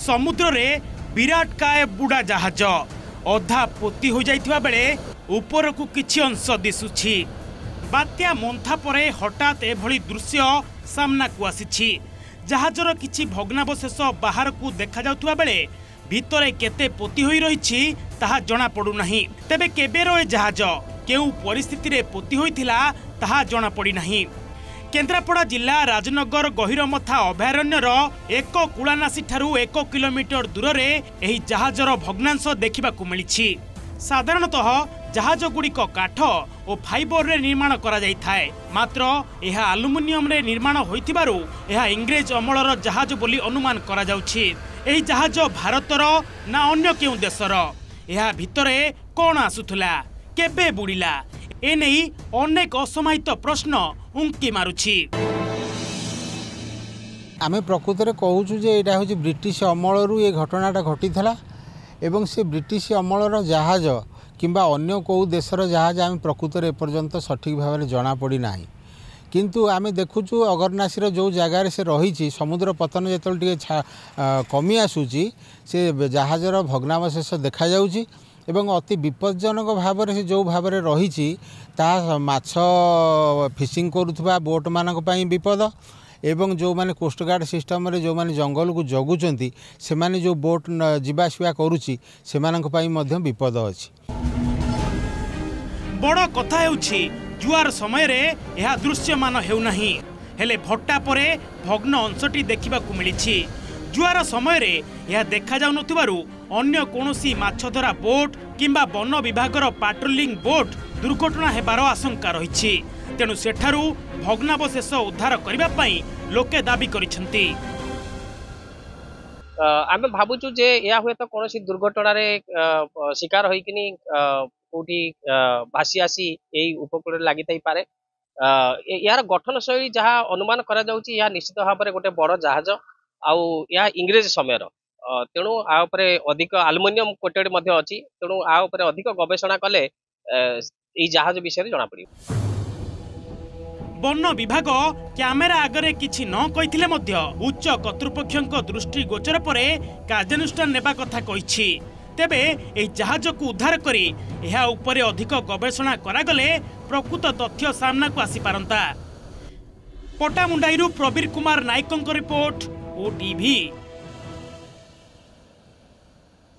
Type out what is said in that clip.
समुद्र रे विराट काय बुड़ा जहाज अधा पोती हो जाइथिबा बेले ऊपर को किछि अंश दिसुछि। बात्या मंथा परे हठात एभली दृश्य सामना को आसीछि। जहाजर किछि भग्नावशेष बाहर को देखा जाउथुबा बेले भितरे केते पोती होई रहिछि ताहा जणा पडु नाही। तेबे केबेरो ए जहाज केउ परिस्थिति रे पोती होइथिला ताहा जणा पड़ी नाही। केन्द्रापड़ा जिला राजनगर गहिरमथा अभयारण्यर एक कुलानासी ठारू 1 किलोमीटर दूर रे एही जहाजर भग्नांश देखिबाकू मिलिछि। साधारणतः जहाज गुड़िक काठ और फाइबर रे निर्माण करा जाई थाए, मात्र यह आलुमिनियम रे निर्माण होइथिबारु यह इंग्रेज अमलर जहाज बोली अनुमान करा जाउछि। एही जहाज भारतर ना अन्य केउ देशर? यह भितरे कोन आसुथुला, केबे बुड़िला, एने अनेक असमाहित प्रश्न उंकी मारुछि। आमे प्रकृत रे कहूछु जे एटा होछि ब्रिटिश अमलरू ये घटनाटा घटिथला एवं से ब्रिटिश अमलर जहाज किंबा अन्य को देशर जहाज आम प्रकृत में एपर्यंत सठिक भाव में जना पड़ी ना। किंतु आमे देखुचु अगरनासीर जो जगार से रही समुद्र पतन जो कमी आसूची से जहाजर भग्नावशेष देखा जाउची एवं अति विपज्जनक भाव से जो भाव में रही माछ फिशिंग करुवा बोट मानक पई विपद एवं जो माने कोस्टगार्ड सिस्टम रे जो माने जंगल को जगुचंती से माने जो बोट जीवासवा करुची से मानक पई मध्य विपद अछि। बड़ कथा हेउछि जुआर समय रे यह दृश्यमान हेउ नाही, हेले भट्टा परे भग्न अंशटी देखिबाकू मिलिछि। जुआर समय रे यह देखा जाउ नथिबारु अन्य कोनोसी माछधरा बोट किंबा वन विभागर पाट्रोलिंग बोट दुर्घटना हेबार आशंका रहिछि। तेणु सेठारू भग्नावशेष उद्धार करबा पई लोके दाबी करिसेंती। आमे भाबुचु जे या हुए तो कोनोसी दुर्घटना रे शिकार होइकिनी कोठी भासी आसी एई उपकूल लागि थाई पारे। यार गठन शैली जहा अनुमान करा जाउची या निश्चित भाव में गोटे बड़ जहाज आउ या इंग्रेज समय तेणु आ उपरे अधिक एल्युमिनियम कोटेड मध्ये अछि। तेणु आ उपरे अधिक गवेषणा कले एई जहाज विषय जना पड़ी। वन विभाग कैमेरा आगरे किछि न कहिथिले मध्य उच्च कर्तृपक्षक दृष्टि गोचर परे कार्यानुष्ठान नेबा कथा कहिछि। तेबे एई जहाज को उद्धार करी एहा उपरे अधिक गवेषणा करागले प्रकृत तथ्य सामना को आसी पारंता। पटामुंडाईरू प्रवीर कुमार नायकଙ୍କ रिपोर्ट ओटीवी।